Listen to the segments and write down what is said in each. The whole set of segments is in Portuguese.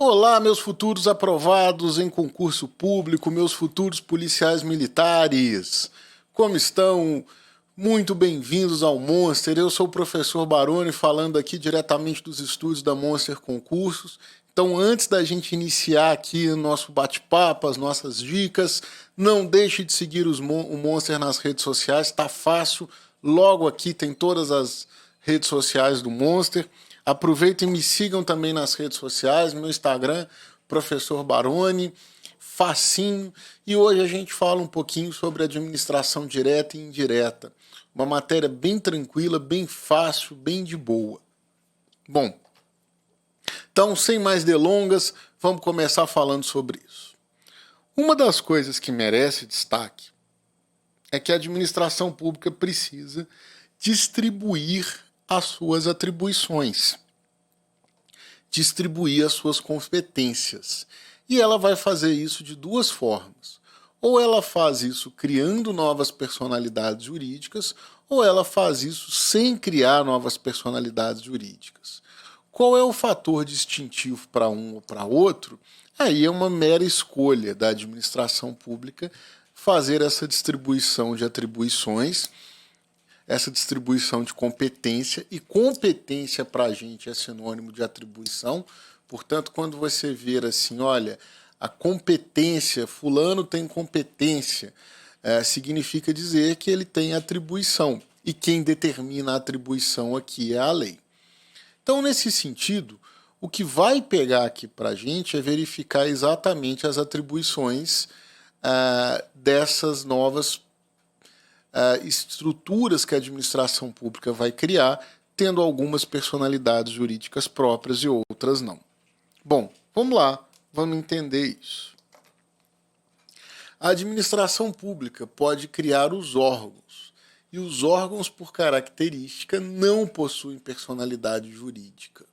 Olá, meus futuros aprovados em concurso público, meus futuros policiais militares. Como estão? Muito bem-vindos ao Monster. Eu sou o professor Baroni, falando aqui diretamente dos estúdios da Monster Concursos. Então, antes da gente iniciar aqui o nosso bate-papo, as nossas dicas, não deixe de seguir o Monster nas redes sociais, está fácil. Logo aqui tem todas as redes sociais do Monster. Aproveitem e me sigam também nas redes sociais, meu Instagram, Professor Baroni, facinho. E hoje a gente fala um pouquinho sobre administração direta e indireta. Uma matéria bem tranquila, bem fácil, bem de boa. Bom, então sem mais delongas, vamos começar falando sobre isso. Uma das coisas que merece destaque é que a administração pública precisa distribuir as suas atribuições, distribuir as suas competências. E ela vai fazer isso de duas formas. Ou ela faz isso criando novas personalidades jurídicas, ou ela faz isso sem criar novas personalidades jurídicas. Qual é o fator distintivo para um ou para outro? Aí é uma mera escolha da administração pública fazer essa distribuição de atribuições, essa distribuição de competência, e competência para a gente é sinônimo de atribuição. Portanto, quando você ver assim, olha, a competência, fulano tem competência, significa dizer que ele tem atribuição, e quem determina a atribuição aqui é a lei. Então, nesse sentido, o que vai pegar aqui para a gente é verificar exatamente as atribuições dessas novas estruturas que a administração pública vai criar, tendo algumas personalidades jurídicas próprias e outras não. Bom, vamos lá, vamos entender isso. A administração pública pode criar os órgãos, e os órgãos, por característica, não possuem personalidade jurídica.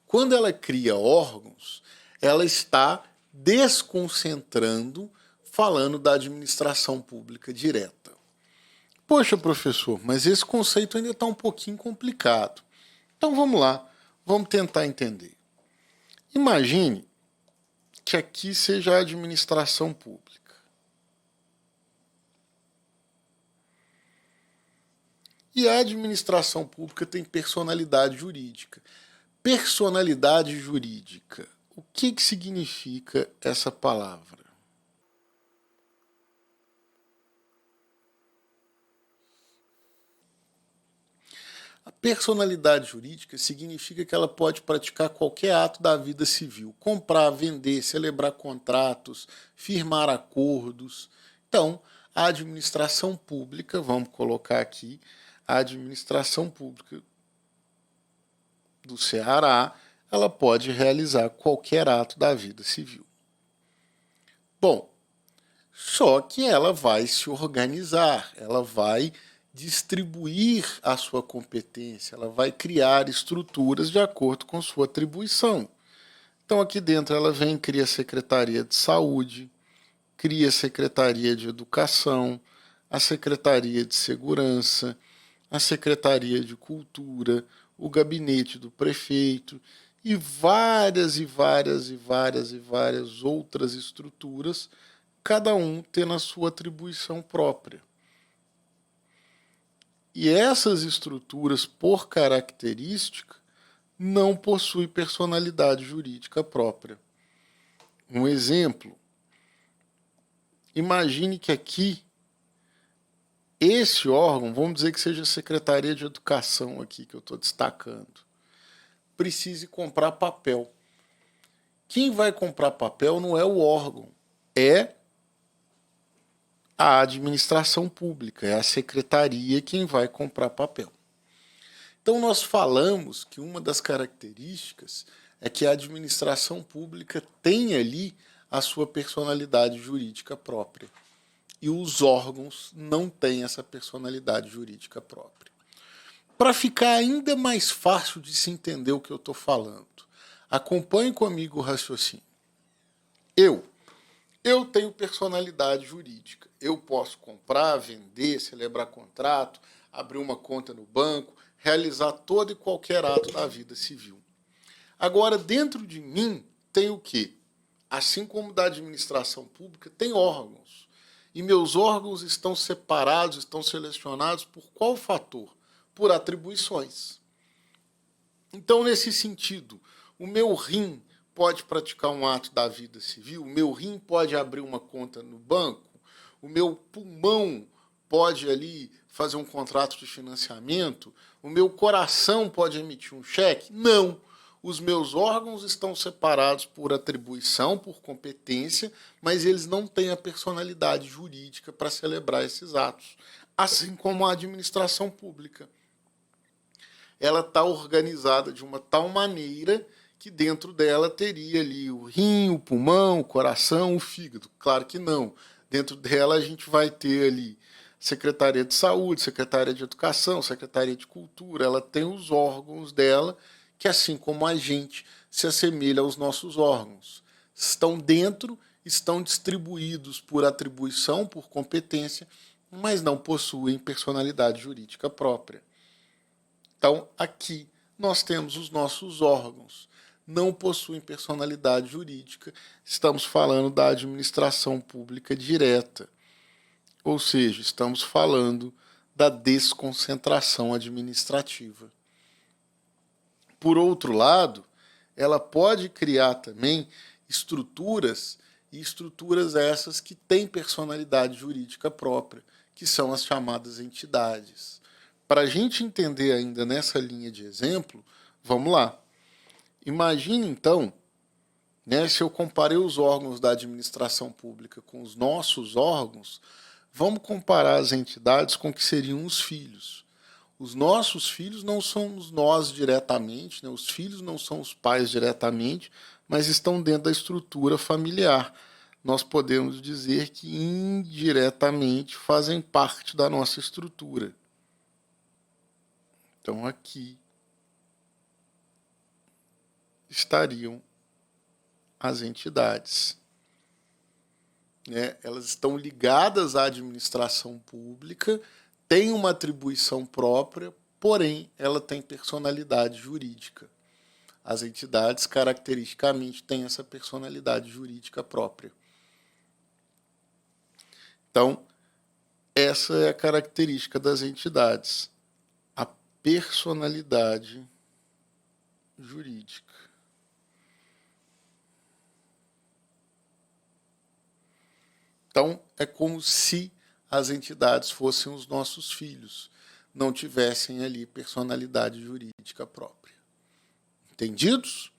Quando ela cria órgãos, ela está desconcentrando, falando da administração pública direta. Poxa, professor, mas esse conceito ainda está um pouquinho complicado. Então vamos lá, vamos tentar entender. Imagine que aqui seja a administração pública. E a administração pública tem personalidade jurídica. Personalidade jurídica. O que significa essa palavra? A personalidade jurídica significa que ela pode praticar qualquer ato da vida civil. Comprar, vender, celebrar contratos, firmar acordos. Então, a administração pública, vamos colocar aqui, a administração pública do Ceará, ela pode realizar qualquer ato da vida civil. Bom, só que ela vai se organizar, ela vai distribuir a sua competência, ela vai criar estruturas de acordo com sua atribuição. Então aqui dentro ela vem, cria a Secretaria de Saúde, cria a Secretaria de Educação, a Secretaria de Segurança, a Secretaria de Cultura, o gabinete do prefeito e várias outras estruturas, cada um tendo a sua atribuição própria. E essas estruturas, por característica, não possuem personalidade jurídica própria. Um exemplo, imagine que aqui, esse órgão, vamos dizer que seja a Secretaria de Educação aqui, que eu estou destacando, precise comprar papel. Quem vai comprar papel não é o órgão, é a administração pública, é a secretaria quem vai comprar papel. Então nós falamos que uma das características é que a administração pública tem ali a sua personalidade jurídica própria. E os órgãos não têm essa personalidade jurídica própria. Para ficar ainda mais fácil de se entender o que eu estou falando, acompanhe comigo o raciocínio. Eu tenho personalidade jurídica. Eu posso comprar, vender, celebrar contrato, abrir uma conta no banco, realizar todo e qualquer ato da vida civil. Agora, dentro de mim, tem o quê? Assim como da administração pública, tem órgãos. E meus órgãos estão separados, estão selecionados por qual fator? Por atribuições. Então, nesse sentido, o meu rim pode praticar um ato da vida civil, o meu rim pode abrir uma conta no banco, o meu pulmão pode ali fazer um contrato de financiamento, o meu coração pode emitir um cheque? Não. Os meus órgãos estão separados por atribuição, por competência, mas eles não têm a personalidade jurídica para celebrar esses atos, assim como a administração pública. Ela está organizada de uma tal maneira que dentro dela teria ali o rim, o pulmão, o coração, o fígado. Claro que não. Dentro dela a gente vai ter ali Secretaria de Saúde, Secretaria de Educação, Secretaria de Cultura. Ela tem os órgãos dela que, assim como a gente, se assemelha aos nossos órgãos. Estão dentro, estão distribuídos por atribuição, por competência, mas não possuem personalidade jurídica própria. Então, aqui nós temos os nossos órgãos, não possuem personalidade jurídica, estamos falando da administração pública direta, ou seja, estamos falando da desconcentração administrativa. Por outro lado, ela pode criar também estruturas, e estruturas essas que têm personalidade jurídica própria, que são as chamadas entidades. Para a gente entender ainda nessa linha de exemplo, vamos lá. Imagine, então, se eu comparei os órgãos da administração pública com os nossos órgãos, vamos comparar as entidades com o que seriam os filhos. Os nossos filhos não somos nós diretamente, os filhos não são os pais diretamente, mas estão dentro da estrutura familiar. Nós podemos dizer que indiretamente fazem parte da nossa estrutura. Então, aqui estariam as entidades. Elas estão ligadas à administração pública, têm uma atribuição própria, porém, ela tem personalidade jurídica. As entidades, caracteristicamente, têm essa personalidade jurídica própria. Então, essa é a característica das entidades. A personalidade jurídica. Então, é como se as entidades fossem os nossos filhos, não tivessem ali personalidade jurídica própria. Entendidos?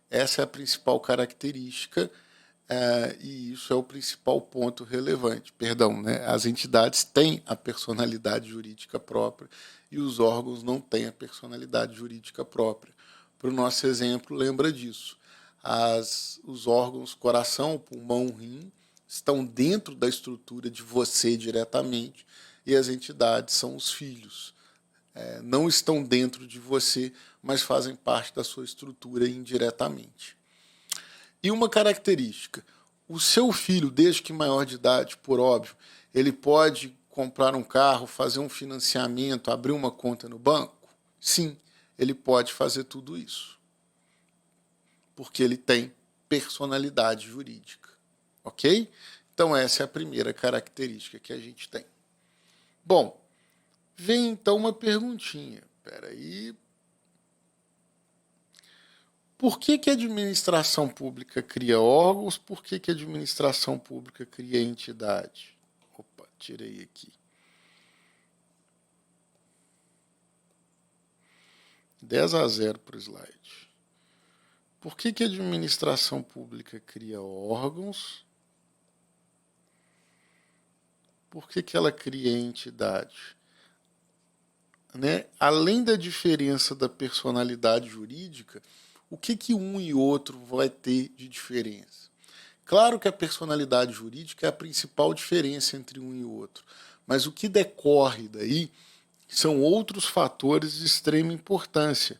Essa é a principal característica e isso é o principal ponto relevante. Perdão, as entidades têm a personalidade jurídica própria e os órgãos não têm a personalidade jurídica própria. Para o nosso exemplo, lembra disso. Os órgãos coração, pulmão, rim, estão dentro da estrutura de você diretamente e as entidades são os filhos. Não estão dentro de você, mas fazem parte da sua estrutura indiretamente. E uma característica, o seu filho, desde que maior de idade, por óbvio, ele pode comprar um carro, fazer um financiamento, abrir uma conta no banco? Sim, ele pode fazer tudo isso. Porque ele tem personalidade jurídica. Ok? Então, essa é a primeira característica que a gente tem. Bom, vem então uma perguntinha. Espera aí. Por que a administração pública cria órgãos? Por que a administração pública cria entidade? Opa, tirei aqui. 10-0 para o slide. Por que a administração pública cria órgãos? Por que ela cria entidade? Além da diferença da personalidade jurídica, o que um e outro vai ter de diferença? Claro que a personalidade jurídica é a principal diferença entre um e outro, mas o que decorre daí são outros fatores de extrema importância,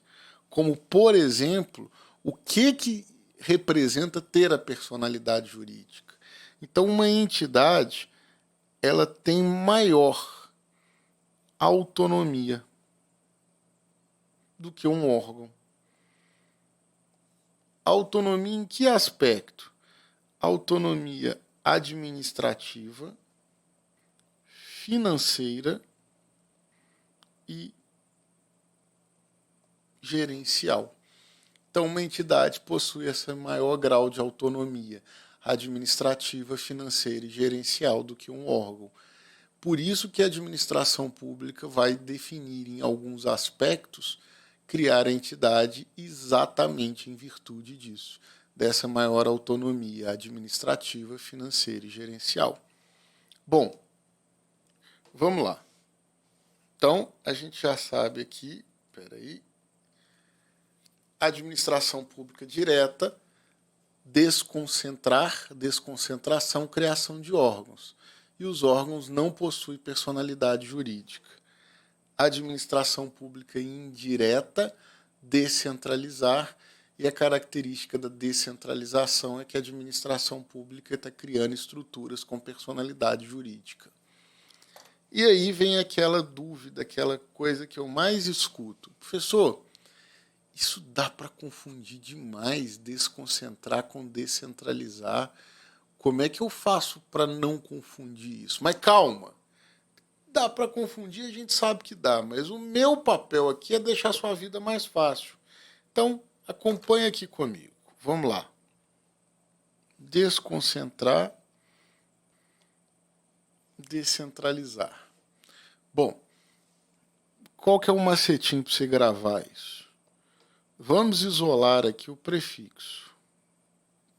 como, por exemplo, o que representa ter a personalidade jurídica. Então, uma entidade ela tem maior autonomia do que um órgão. Autonomia em que aspecto? Autonomia administrativa, financeira e gerencial. Então, uma entidade possui esse maior grau de autonomia administrativa, financeira e gerencial do que um órgão. Por isso que a administração pública vai definir em alguns aspectos criar a entidade exatamente em virtude disso, dessa maior autonomia administrativa, financeira e gerencial. Bom, vamos lá. Então, a gente já sabe aqui, administração pública direta, desconcentração, criação de órgãos. E os órgãos não possuem personalidade jurídica. Administração pública indireta, descentralizar, e a característica da descentralização é que a administração pública está criando estruturas com personalidade jurídica. E aí vem aquela dúvida, aquela coisa que eu mais escuto. Professor, isso dá para confundir demais, desconcentrar com descentralizar. Como é que eu faço para não confundir isso? Mas calma, dá para confundir, a gente sabe que dá, mas o meu papel aqui é deixar a sua vida mais fácil. Então, acompanha aqui comigo. Vamos lá. Desconcentrar, descentralizar. Bom, qual que é o macetinho para você gravar isso? Vamos isolar aqui o prefixo.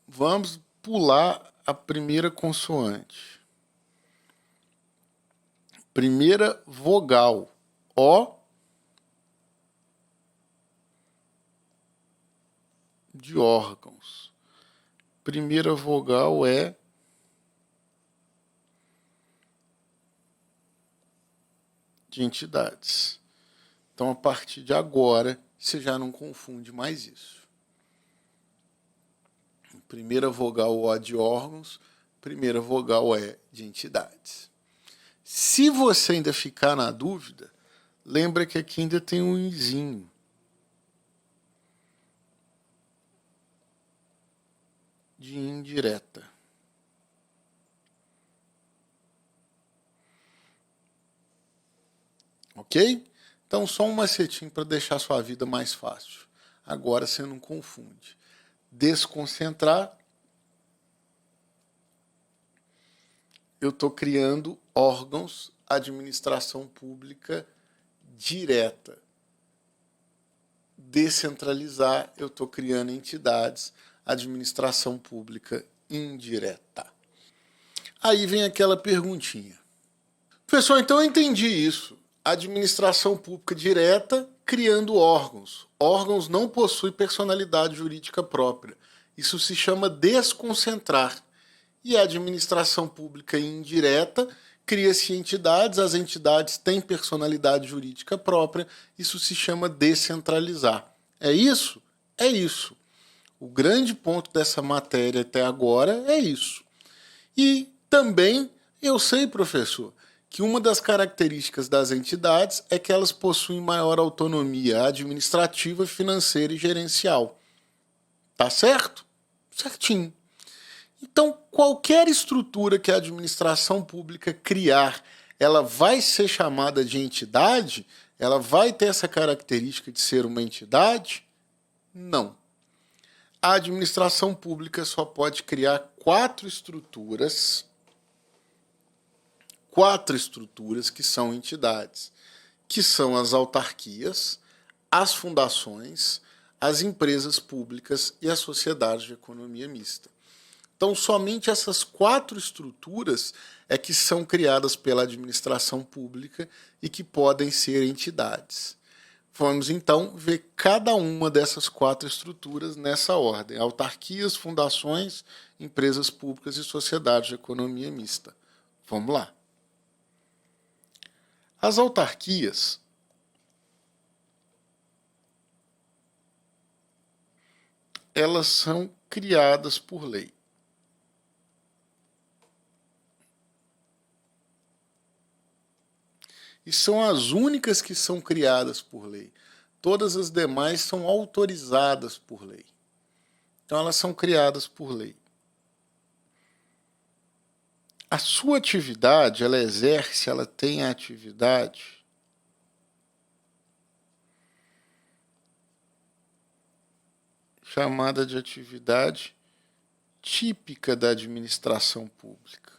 Vamos pular a primeira consoante. Primeira vogal, O de órgãos. Primeira vogal é de entidades. Então, a partir de agora, você já não confunde mais isso. Primeira vogal O de órgãos, primeira vogal E de entidades. Se você ainda ficar na dúvida, lembra que aqui ainda tem um izinho. De indireta. Ok? Então, só um macetinho para deixar sua vida mais fácil. Agora você não confunde. Desconcentrar. Eu estou criando órgãos, administração pública direta. Descentralizar, eu estou criando entidades, administração pública indireta. Aí vem aquela perguntinha. Pessoal, então eu entendi isso. Administração pública direta, criando órgãos. Órgãos não possuem personalidade jurídica própria. Isso se chama desconcentrar. E a administração pública indireta, cria-se entidades, as entidades têm personalidade jurídica própria, isso se chama descentralizar. É isso? É isso. O grande ponto dessa matéria até agora é isso. E também eu sei, professor, que uma das características das entidades é que elas possuem maior autonomia administrativa, financeira e gerencial. Tá certo? Certinho. Então, qualquer estrutura que a administração pública criar, ela vai ser chamada de entidade? Ela vai ter essa característica de ser uma entidade? Não. A administração pública só pode criar quatro estruturas que são entidades, que são as autarquias, as fundações, as empresas públicas e as sociedades de economia mista. Então, somente essas quatro estruturas é que são criadas pela administração pública e que podem ser entidades. Vamos, então, ver cada uma dessas quatro estruturas nessa ordem. Autarquias, fundações, empresas públicas e sociedades de economia mista. Vamos lá. As autarquias elas são criadas por lei. E são as únicas que são criadas por lei. Todas as demais são autorizadas por lei. Então, elas são criadas por lei. A sua atividade, ela exerce, ela tem a atividade chamada de atividade típica da administração pública.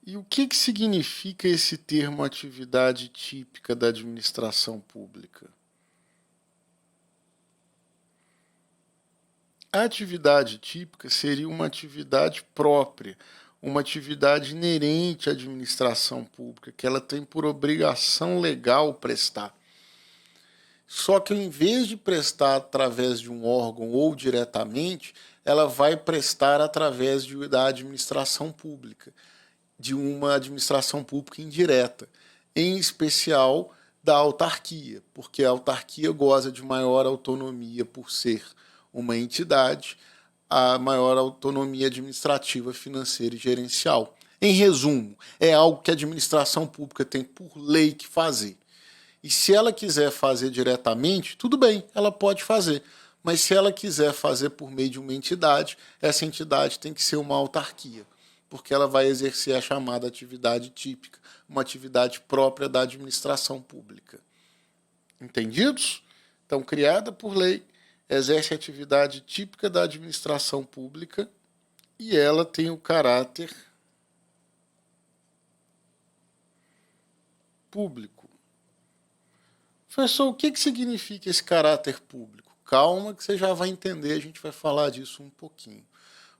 E o que significa esse termo atividade típica da administração pública? A atividade típica seria uma atividade própria, uma atividade inerente à administração pública, que ela tem por obrigação legal prestar. Só que, em vez de prestar através de um órgão ou diretamente, ela vai prestar através da administração pública, de uma administração pública indireta, em especial da autarquia, porque a autarquia goza de maior autonomia por ser uma entidade, a maior autonomia administrativa, financeira e gerencial. Em resumo, é algo que a administração pública tem por lei que fazer. E se ela quiser fazer diretamente, tudo bem, ela pode fazer. Mas se ela quiser fazer por meio de uma entidade, essa entidade tem que ser uma autarquia, porque ela vai exercer a chamada atividade típica, uma atividade própria da administração pública. Entendidos? Então, criada por lei, exerce a atividade típica da administração pública e ela tem o caráter público. Professor, o que significa esse caráter público? Calma que você já vai entender, a gente vai falar disso um pouquinho.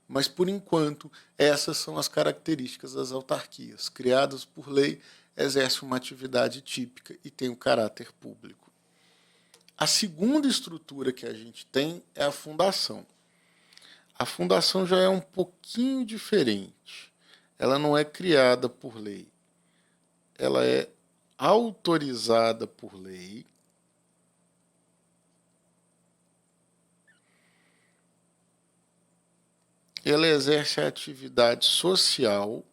Mas, por enquanto, essas são as características das autarquias. Criadas por lei, exercem uma atividade típica e têm o caráter público. A segunda estrutura que a gente tem é a fundação. A fundação já é um pouquinho diferente. Ela não é criada por lei. Ela é autorizada por lei. Ela exerce a atividade social.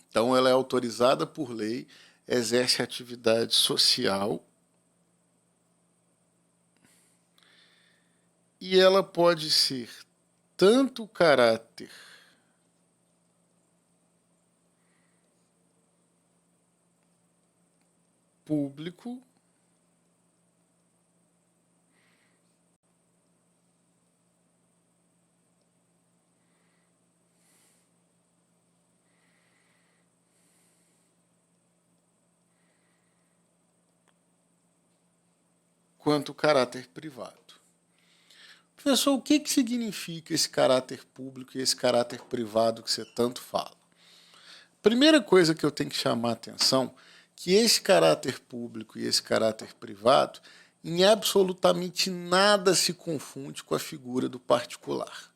Então, ela é autorizada por lei, exerce atividade social e ela pode ser tanto caráter público quanto caráter privado. Professor, o que significa esse caráter público e esse caráter privado que você tanto fala? Primeira coisa que eu tenho que chamar a atenção é que esse caráter público e esse caráter privado em absolutamente nada se confunde com a figura do particular.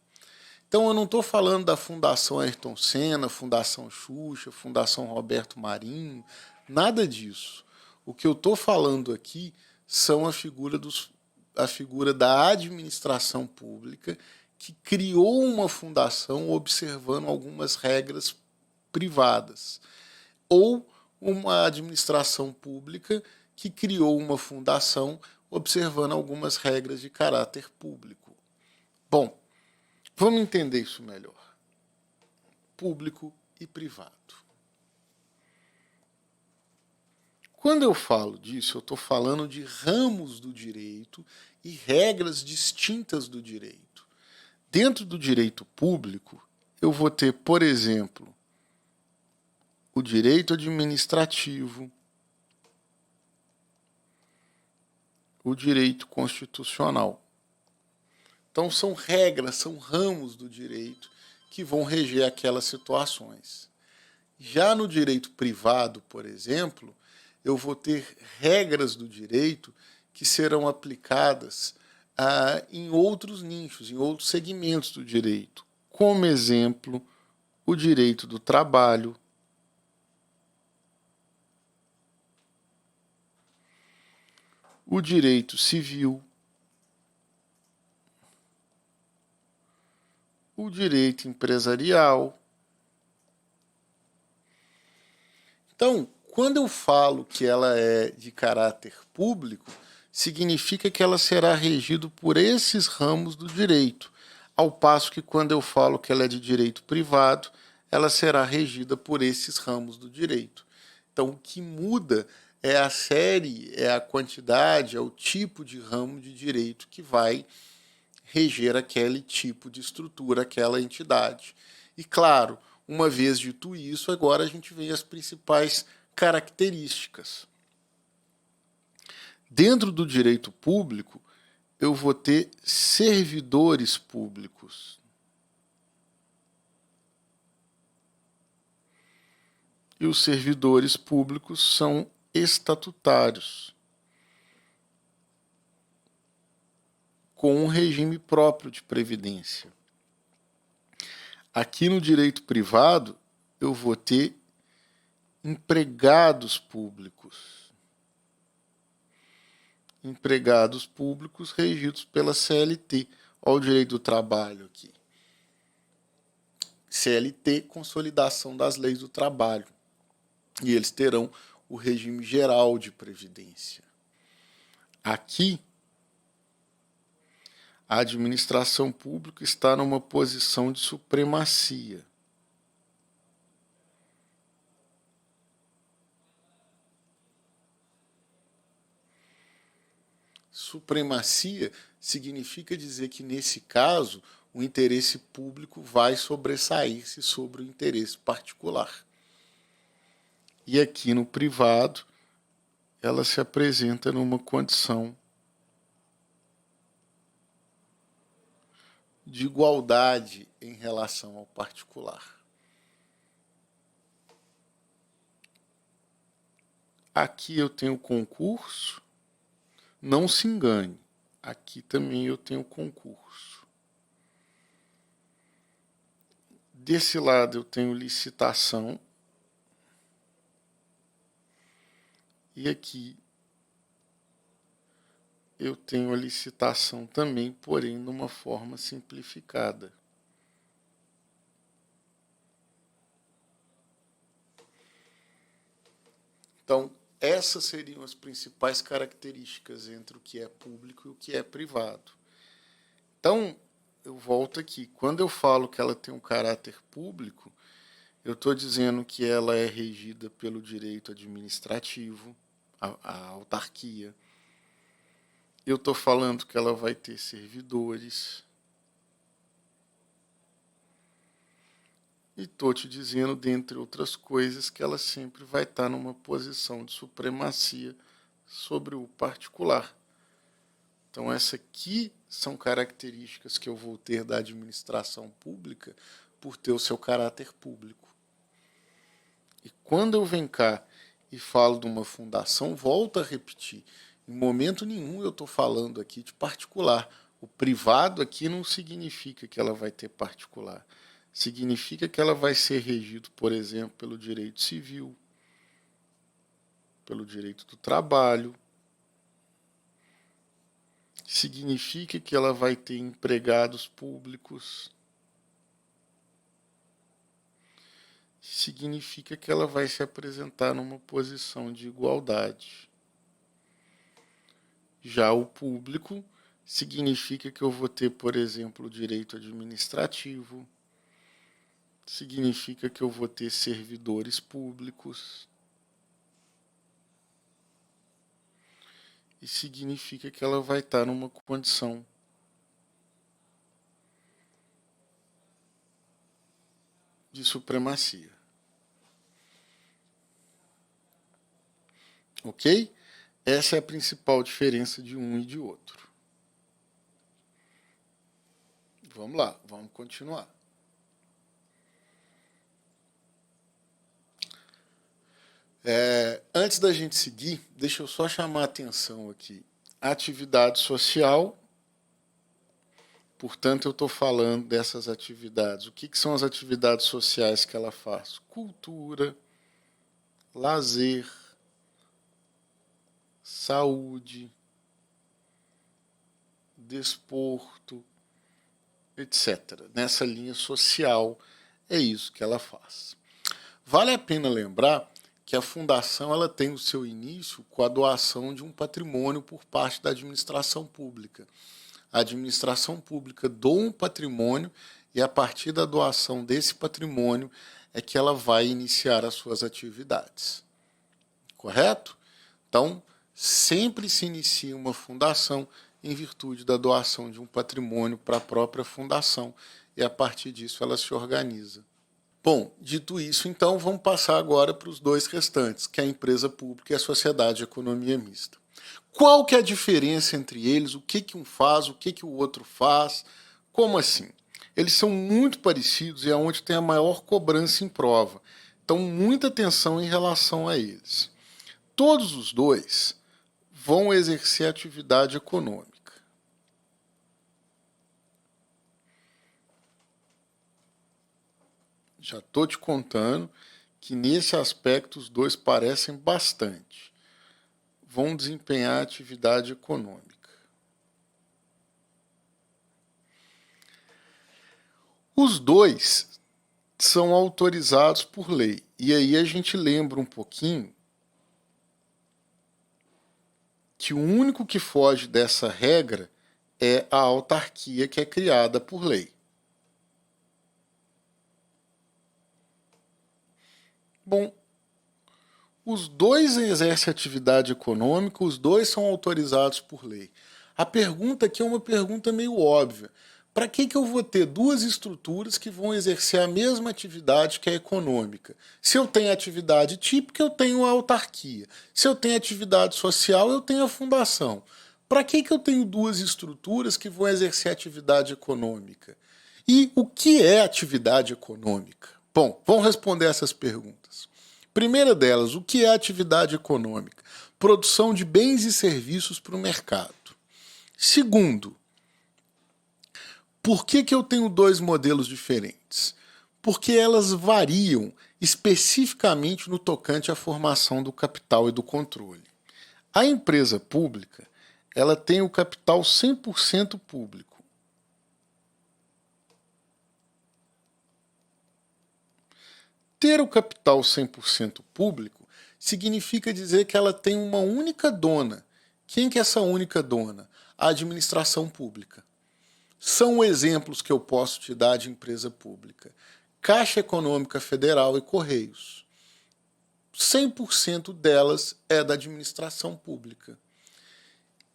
Então, eu não estou falando da Fundação Ayrton Senna, Fundação Xuxa, Fundação Roberto Marinho, nada disso. O que eu estou falando aqui são a figura da administração pública que criou uma fundação observando algumas regras privadas, ou uma administração pública que criou uma fundação observando algumas regras de caráter público. Bom, vamos entender isso melhor. Público e privado. Quando eu falo disso, eu estou falando de ramos do direito e regras distintas do direito. Dentro do direito público, eu vou ter, por exemplo, o direito administrativo, o direito constitucional. Então, são regras, são ramos do direito que vão reger aquelas situações. Já no direito privado, por exemplo, eu vou ter regras do direito que serão aplicadas em outros nichos, em outros segmentos do direito. Como exemplo, o direito do trabalho, o direito civil, o direito empresarial. Então, quando eu falo que ela é de caráter público, significa que ela será regida por esses ramos do direito, ao passo que quando eu falo que ela é de direito privado, ela será regida por esses ramos do direito. Então, o que muda é a série, é a quantidade, é o tipo de ramo de direito que vai reger aquele tipo de estrutura, aquela entidade. E claro, uma vez dito isso, agora a gente vê as principais características. Dentro do direito público, eu vou ter servidores públicos. E os servidores públicos são estatutários, com um regime próprio de previdência. Aqui no direito privado, eu vou ter empregados públicos. Empregados públicos regidos pela CLT. Olha o direito do trabalho aqui. CLT, Consolidação das Leis do Trabalho. E eles terão o regime geral de previdência. Aqui, a administração pública está numa posição de supremacia. Supremacia significa dizer que, nesse caso, o interesse público vai sobressair-se sobre o interesse particular. E aqui no privado, ela se apresenta numa condição de igualdade em relação ao particular. Aqui eu tenho concurso, não se engane, aqui também eu tenho concurso. Desse lado eu tenho licitação. E aqui eu tenho a licitação também, porém de uma forma simplificada. Então, essas seriam as principais características entre o que é público e o que é privado. Então, eu volto aqui. Quando eu falo que ela tem um caráter público, eu estou dizendo que ela é regida pelo direito administrativo, a autarquia. Eu estou falando que ela vai ter servidores. E estou te dizendo, dentre outras coisas, que ela sempre vai estar numa posição de supremacia sobre o particular. Então, essas aqui são características que eu vou ter da administração pública por ter o seu caráter público. E quando eu venho cá e falo de uma fundação, volto a repetir, em momento nenhum eu estou falando aqui de particular. O privado aqui não significa que ela vai ter particular. Significa que ela vai ser regida, por exemplo, pelo direito civil, pelo direito do trabalho. Significa que ela vai ter empregados públicos. Significa que ela vai se apresentar numa posição de igualdade. Já o público significa que eu vou ter, por exemplo, o direito administrativo, significa que eu vou ter servidores públicos e significa que ela vai estar numa condição de supremacia. Ok? Essa é a principal diferença de um e de outro. Vamos lá, vamos continuar. Antes da gente seguir, deixa eu só chamar a atenção aqui. Atividade social, portanto, eu estou falando dessas atividades. O que são as atividades sociais que ela faz? Cultura, lazer, saúde, desporto, etc. Nessa linha social, é isso que ela faz. Vale a pena lembrar que a fundação ela tem o seu início com a doação de um patrimônio por parte da administração pública. A administração pública doa um patrimônio e, a partir da doação desse patrimônio, é que ela vai iniciar as suas atividades. Correto? Então, sempre se inicia uma fundação em virtude da doação de um patrimônio para a própria fundação e, a partir disso, ela se organiza. Bom, dito isso, então, vamos passar agora para os dois restantes, que é a empresa pública e a sociedade de economia mista. Qual que é a diferença entre eles? O que um faz, o que o outro faz? Como assim? Eles são muito parecidos e é onde tem a maior cobrança em prova. Então, muita atenção em relação a eles. Todos os dois vão exercer atividade econômica. Já estou te contando que nesse aspecto os dois parecem bastante. Vão desempenhar atividade econômica. Os dois são autorizados por lei. E aí a gente lembra um pouquinho que o único que foge dessa regra é a autarquia, que é criada por lei. Bom, os dois exercem atividade econômica, os dois são autorizados por lei. A pergunta aqui é uma pergunta meio óbvia. Para que eu vou ter duas estruturas que vão exercer a mesma atividade que é econômica? Se eu tenho atividade típica, eu tenho a autarquia. Se eu tenho atividade social, eu tenho a fundação. Para que eu tenho duas estruturas que vão exercer atividade econômica? E o que é atividade econômica? Bom, vamos responder essas perguntas. Primeira delas, o que é atividade econômica? Produção de bens e serviços para o mercado. Segundo, por que eu tenho dois modelos diferentes? Porque elas variam especificamente no tocante à formação do capital e do controle. A empresa pública, ela tem o capital 100% público. Ter o capital 100% público significa dizer que ela tem uma única dona. Quem que é essa única dona? A administração pública. São exemplos que eu posso te dar de empresa pública. Caixa Econômica Federal e Correios. 100% delas é da administração pública.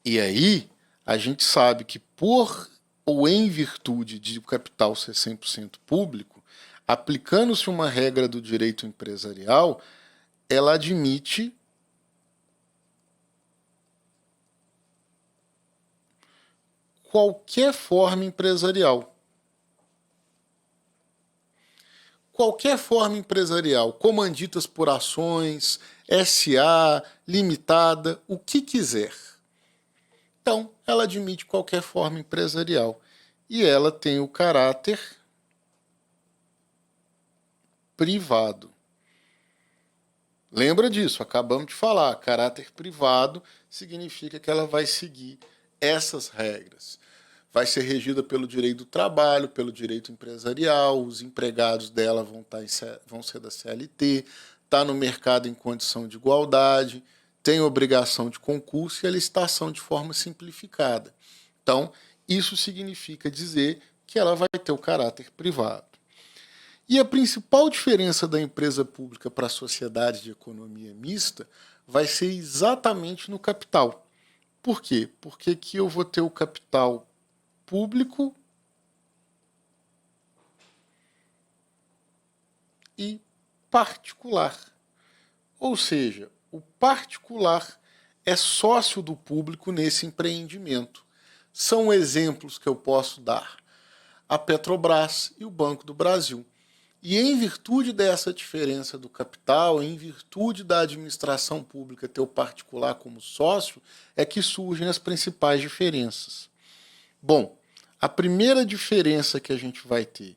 E aí, a gente sabe que por ou em virtude de o capital ser 100% público, aplicando-se uma regra do direito empresarial, ela admite qualquer forma empresarial. Qualquer forma empresarial, comanditas por ações, SA, limitada, o que quiser. Então, ela admite qualquer forma empresarial. E ela tem o caráter privado. Lembra disso, acabamos de falar. Caráter privado significa que ela vai seguir essas regras. Vai ser regida pelo direito do trabalho, pelo direito empresarial, os empregados dela vão ser da CLT, está no mercado em condição de igualdade, tem obrigação de concurso e a licitação de forma simplificada. Então, isso significa dizer que ela vai ter o caráter privado. E a principal diferença da empresa pública para a sociedade de economia mista vai ser exatamente no capital. Por quê? Porque aqui eu vou ter o capital público e particular. Ou seja, o particular é sócio do público nesse empreendimento. São exemplos que eu posso dar: a Petrobras e o Banco do Brasil. E em virtude dessa diferença do capital, em virtude da administração pública ter o particular como sócio, é que surgem as principais diferenças. Bom, a primeira diferença que a gente vai ter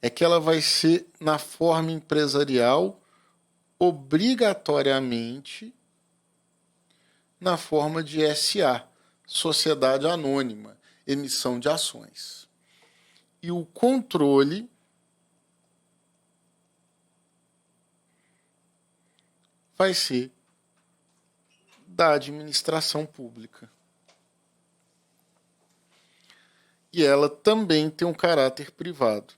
é que ela vai ser na forma empresarial, obrigatoriamente na forma de SA, Sociedade Anônima, emissão de ações. E o controle vai ser da administração pública. E ela também tem um caráter privado.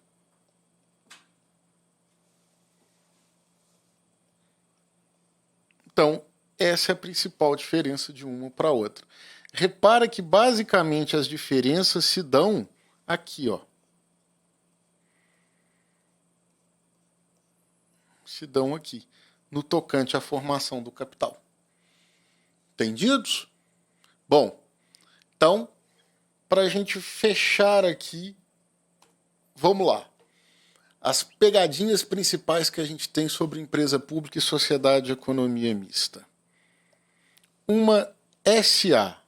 Então, essa é a principal diferença de uma para outra. Repara que, basicamente, as diferenças se dão aqui, ó. Se dão aqui, no tocante à formação do capital. Entendidos? Bom, então, para a gente fechar aqui, vamos lá. As pegadinhas principais que a gente tem sobre empresa pública e sociedade de economia mista. Uma SA.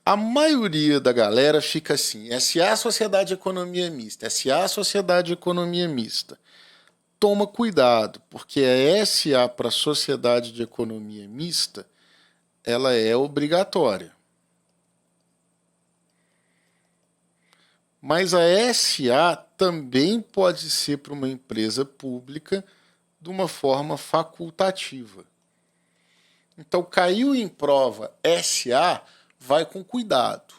A maioria da galera fica assim, SA Sociedade de Economia Mista, SA Sociedade de Economia Mista. Toma cuidado, porque a SA para Sociedade de Economia Mista, ela é obrigatória. Mas a SA também pode ser para uma empresa pública de uma forma facultativa. Então, caiu em prova SA, vai com cuidado.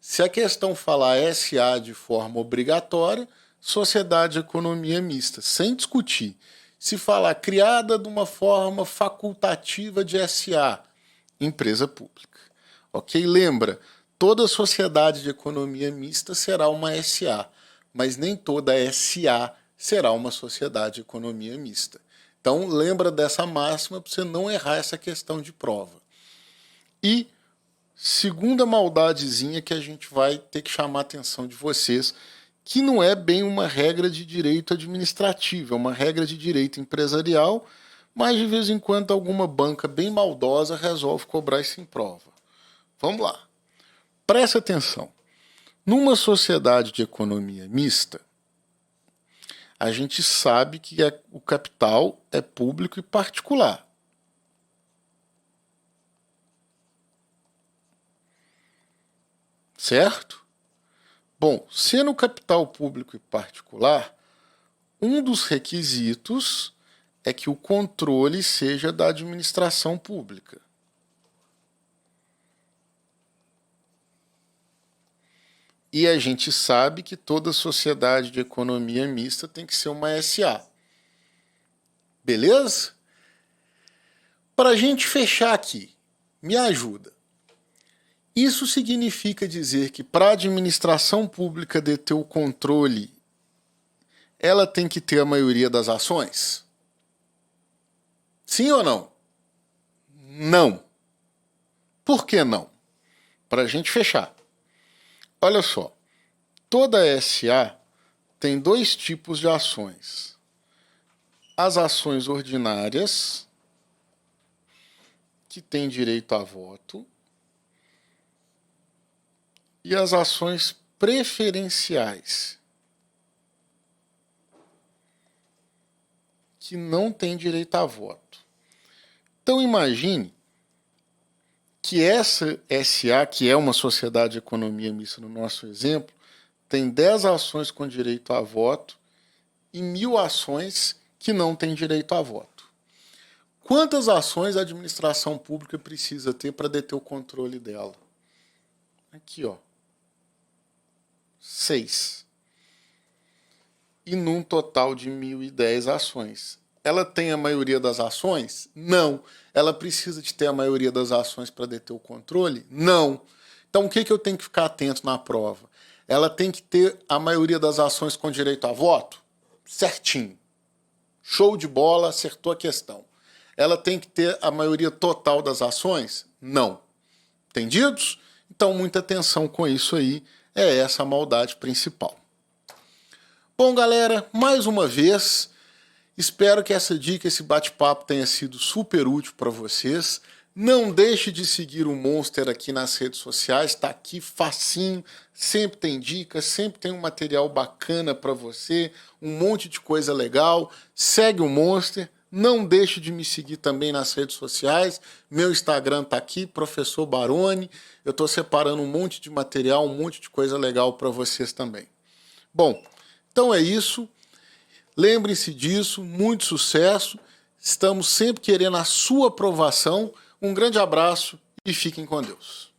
Se a questão falar SA de forma obrigatória, sociedade de economia mista, sem discutir. Se falar criada de uma forma facultativa de SA, empresa pública. Ok? Lembra, toda sociedade de economia mista será uma SA, mas nem toda SA será uma sociedade de economia mista. Então, lembra dessa máxima para você não errar essa questão de prova. E segunda maldadezinha que a gente vai ter que chamar a atenção de vocês, que não é bem uma regra de direito administrativo, é uma regra de direito empresarial, mas de vez em quando alguma banca bem maldosa resolve cobrar isso em prova. Vamos lá. Presta atenção. Numa sociedade de economia mista, a gente sabe que o capital é público e particular. Certo? Bom, sendo capital público e particular, um dos requisitos é que o controle seja da administração pública. E a gente sabe que toda sociedade de economia mista tem que ser uma SA. Beleza? Para a gente fechar aqui, me ajuda. Isso significa dizer que para a administração pública deter o controle, ela tem que ter a maioria das ações? Sim ou não? Não. Por que não? Para a gente fechar. Olha só, toda SA tem dois tipos de ações. As ações ordinárias, que têm direito a voto, e as ações preferenciais, que não têm direito a voto. Então imagine que essa SA, que é uma sociedade de economia mista no nosso exemplo, tem 10 ações com direito a voto e 1.000 ações que não têm direito a voto. Quantas ações a administração pública precisa ter para deter o controle dela? Aqui, ó. 6. E num total de 1.010 ações. Ela tem a maioria das ações? Não. Ela precisa de ter a maioria das ações para deter o controle? Não. Então o que eu tenho que ficar atento na prova? Ela tem que ter a maioria das ações com direito a voto? Certinho. Show de bola, acertou a questão. Ela tem que ter a maioria total das ações? Não. Entendidos? Então muita atenção com isso aí. É essa a maldade principal. Bom, galera, mais uma vez, espero que essa dica, esse bate-papo tenha sido super útil para vocês. Não deixe de seguir o Monster aqui nas redes sociais, está aqui facinho, sempre tem dicas, sempre tem um material bacana para você, um monte de coisa legal. Segue o Monster, não deixe de me seguir também nas redes sociais. Meu Instagram está aqui, Professor Baroni. Eu estou separando um monte de material, um monte de coisa legal para vocês também. Bom, Então é isso. Lembrem-se disso, muito sucesso. Estamos sempre querendo a sua aprovação. Um grande abraço e fiquem com Deus.